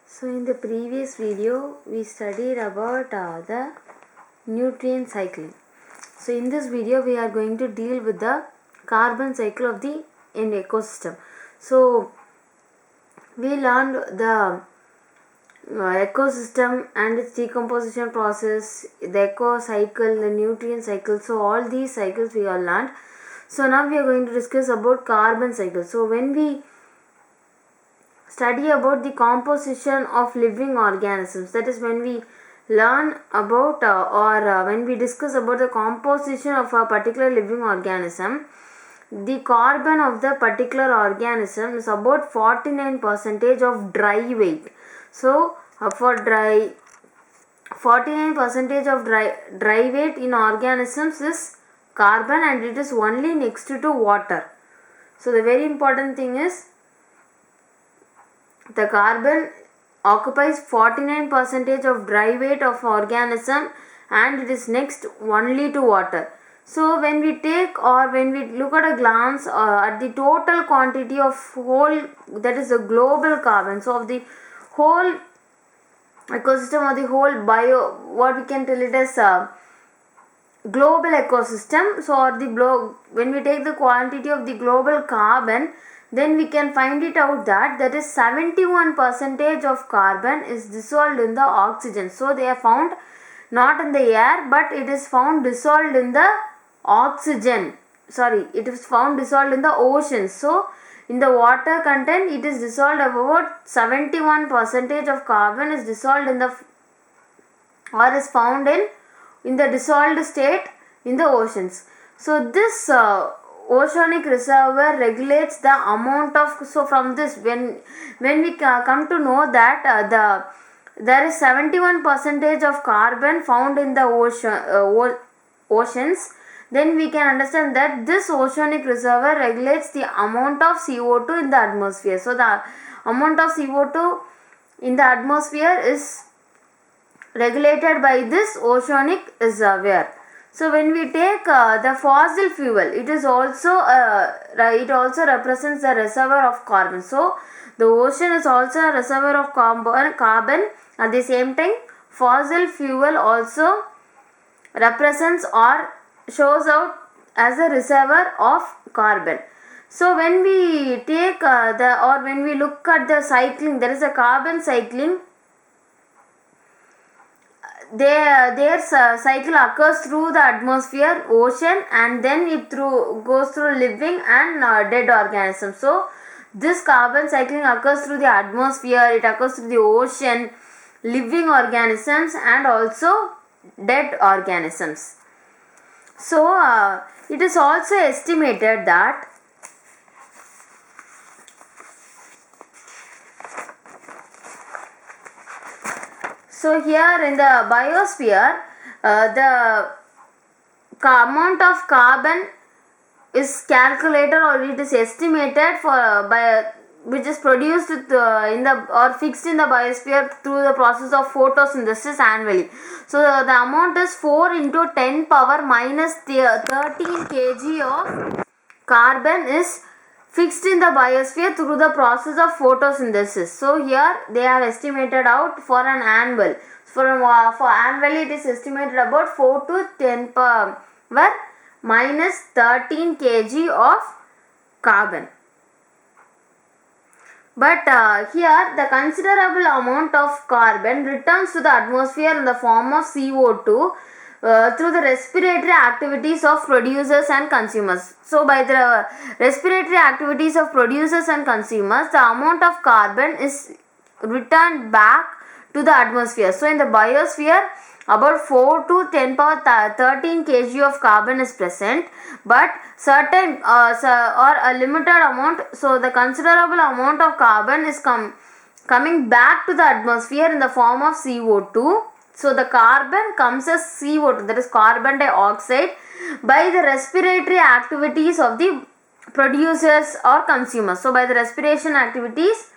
So in the previous video we studied about the nutrient cycling. So in this video we are going to deal with the carbon cycle of the ecosystem. So we learned the ecosystem and its decomposition process, the eco cycle, the nutrient cycle. So all these cycles we all learned. So now we are going to discuss about carbon cycle. So when we study about the composition of living organisms, that is when we learn about when we discuss about the composition of a particular living organism, the carbon of the particular organism is about 49% of dry weight. So for 49% of dry weight in organisms is carbon, and it is only next to water. So the very important thing is the carbon occupies 49% of dry weight of organism, and it is next only to water. So when we take or when we look at a glance at the total quantity of whole, that is the global carbon, so of the whole ecosystem or the whole bio, what we can tell it as global ecosystem. So or the when we take the quantity of the global carbon, then we can find it out that is 71% of carbon is dissolved in the oxygen. So they are found not in the air, but it is found dissolved in the oxygen. It is found dissolved in the ocean. So in the water content it is dissolved, about 71% of carbon is dissolved in the or is found in the dissolved state in the oceans. So this oceanic reservoir regulates the amount of, so from this when we come to know that there is 71% of carbon found in the oceans, then we can understand that this oceanic reservoir regulates the amount of CO2 in the atmosphere. So the amount of CO2 in the atmosphere is regulated by this oceanic reservoir. So when we take the fossil fuel, it also represents the reservoir of carbon. So the ocean is also a reservoir of carbon. At the same time, fossil fuel also represents or shows out as a reservoir of carbon. So when we take when we look at the cycling, there is a carbon cycling. Their cycle occurs through the atmosphere, ocean, and then it goes through living and dead organisms. So this carbon cycling occurs through the atmosphere, it occurs through the ocean, living organisms, and also dead organisms. So it is also estimated that so here in the biosphere, the amount of carbon is calculated or it is estimated which is produced in the or fixed in the biosphere through the process of photosynthesis annually. So the amount is 4 into 10 power minus 13 kg of carbon is fixed in the biosphere through the process of photosynthesis. So here they have estimated out for an annual. For annually it is estimated about 4 to 10 power minus 13 kg of carbon. But here the considerable amount of carbon returns to the atmosphere in the form of CO2 through the respiratory activities of producers and consumers. So by the respiratory activities of producers and consumers, the amount of carbon is returned back to the atmosphere. So in the biosphere, about 4 to 10 power 13 kg of carbon is present, but certain or a limited amount, so the considerable amount of carbon is coming back to the atmosphere in the form of CO2. So the carbon comes as CO2, that is carbon dioxide, by the respiratory activities of the producers or consumers. So by the respiration activities,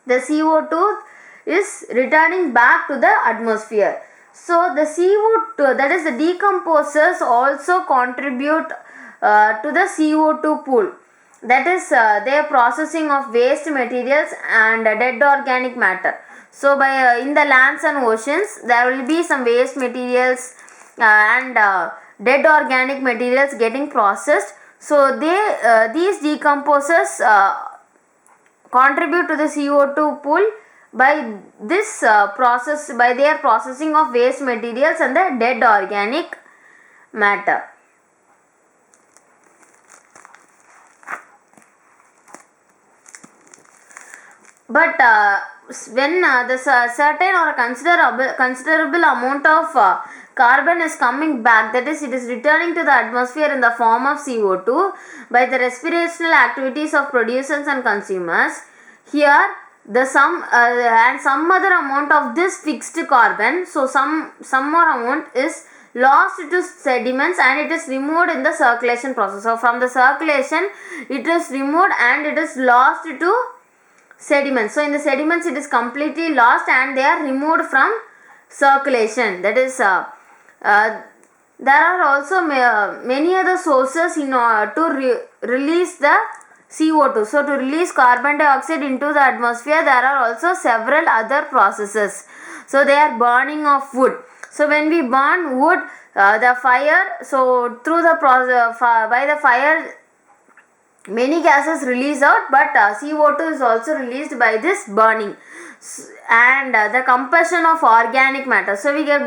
the CO2 is returning back to the atmosphere. So the CO2, that is the decomposers, also contribute to the CO2 pool. that is their processing of waste materials and dead organic matter. So by in the lands and oceans there will be some waste materials and dead organic materials getting processed. So these decomposers contribute to the CO2 pool by this process, by their processing of waste materials and the dead organic matter. But when the certain or considerable amount of carbon is coming back, that is, it is returning to the atmosphere in the form of CO2 by the respirational activities of producers and consumers. Here the and some other amount of this fixed carbon, so some more amount is lost to sediments and it is removed in the circulation process. So from the circulation it is removed and it is lost to sediments. So in the sediments it is completely lost and they are removed from circulation. That is there are also many other sources in to release the CO2. So to release carbon dioxide into the atmosphere there are also several other processes. So they are burning of wood. So when we burn wood, the fire, so through the process by the fire many gases release out, but CO2 is also released by this burning and the combustion of organic matter. So we have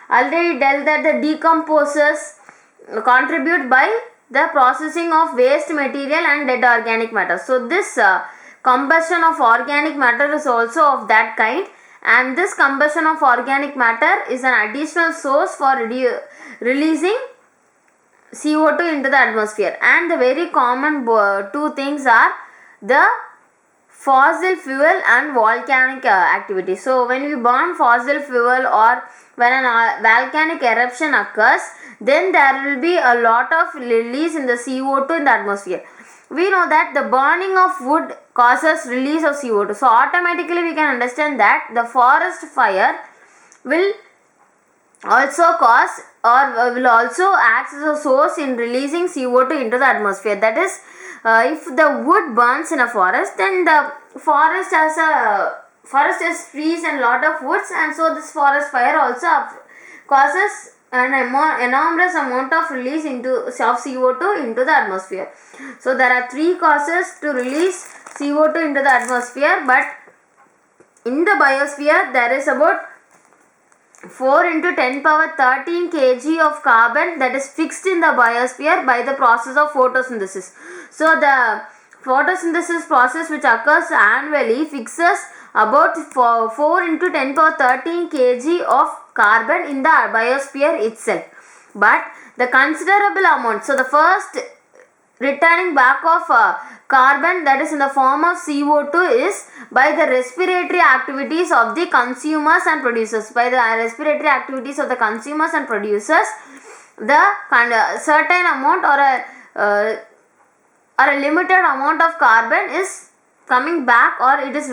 already dealt that the decomposers contribute by the processing of waste material and dead organic matter. So this combustion of organic matter is also of that kind, and this combustion of organic matter is an additional source for releasing CO2 into the atmosphere. And the very common two things are the fossil fuel and volcanic activity. So when we burn fossil fuel or when a volcanic eruption occurs, then there will be a lot of release in the CO2 in the atmosphere. We know that the burning of wood causes release of CO2. So automatically we can understand that the forest fire will also cause or will also act as a source in releasing CO2 into the atmosphere. That is, if the wood burns in a forest, then the forest has trees and lot of woods, and so this forest fire also causes an enormous amount of release of CO2 into the atmosphere. So there are three causes to release CO2 into the atmosphere, but in the biosphere there is about 4 into 10 power 13 kg of carbon that is fixed in the biosphere by the process of photosynthesis. So the photosynthesis process which occurs annually fixes about 4 into 10 power 13 kg of carbon in the biosphere itself. But the considerable amount, so the first returning back of carbon, that is in the form of CO2, is by the respiratory activities of the consumers and producers. By the respiratory activities of the consumers and producers, the certain amount or a limited amount of carbon is coming back, or it is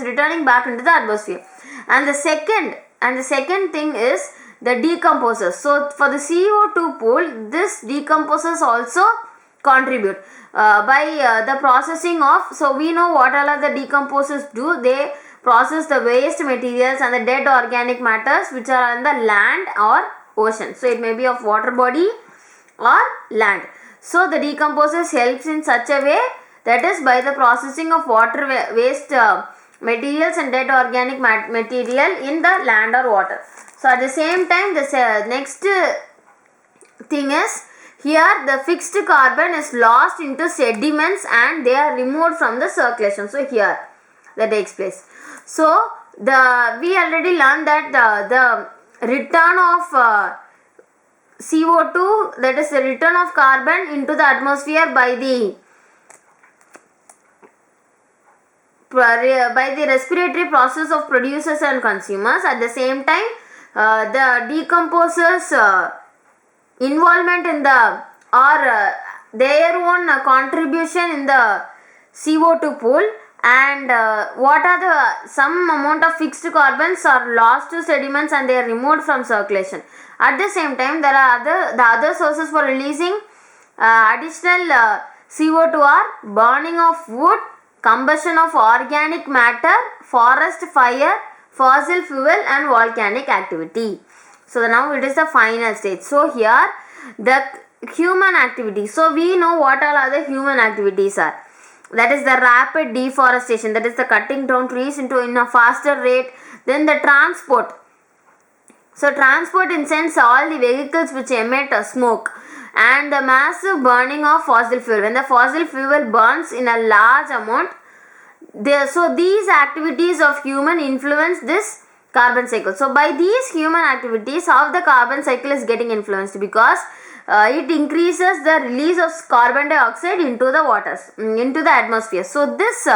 returning back into the atmosphere. And the second thing is the decomposers. So for the CO2 pool, this decomposers also contribute by the processing of, so we know what all are the decomposers do. They process the waste materials and the dead organic matters which are on the land or ocean. So it may be of water body or land. So the decomposers helps in such a way, that is by the processing of water waste materials and dead organic material in the land or water. So at the same time, the next thing is, here the fixed carbon is lost into sediments and they are removed from the circulation. So here that takes place. So we already learned that the return of CO2, that is the return of carbon into the atmosphere by the respiratory process of producers and consumers. At the same time, the decomposers involvement in the or their own contribution in the CO2 pool, and what are the some amount of fixed carbons are lost to sediments and they are removed from circulation. At the same time, there are the other sources for releasing additional CO2 are burning of wood, combustion of organic matter, forest fire, fossil fuel and volcanic activity. So now it is the final stage. So here the human activity. So we know what all other human activities are. That is the rapid deforestation, that is the cutting down trees in a faster rate. Then the transport. So transport in sense all the vehicles which emit smoke, and the massive burning of fossil fuel. When the fossil fuel burns in a large amount, so these activities of human influence this carbon cycle. So by these human activities, how the carbon cycle is getting influenced? Because it increases the release of carbon dioxide into the waters, into the atmosphere. So this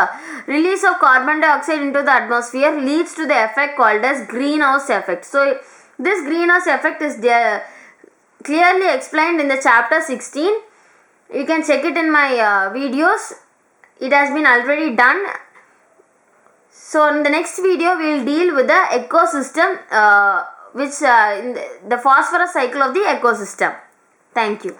release of carbon dioxide into the atmosphere leads to the effect called as greenhouse effect. So this greenhouse effect is clearly explained in the chapter 16. You can check it in my videos. It has been already done. So in the next video we will deal with the ecosystem, which in the phosphorus cycle of the ecosystem. Thank you.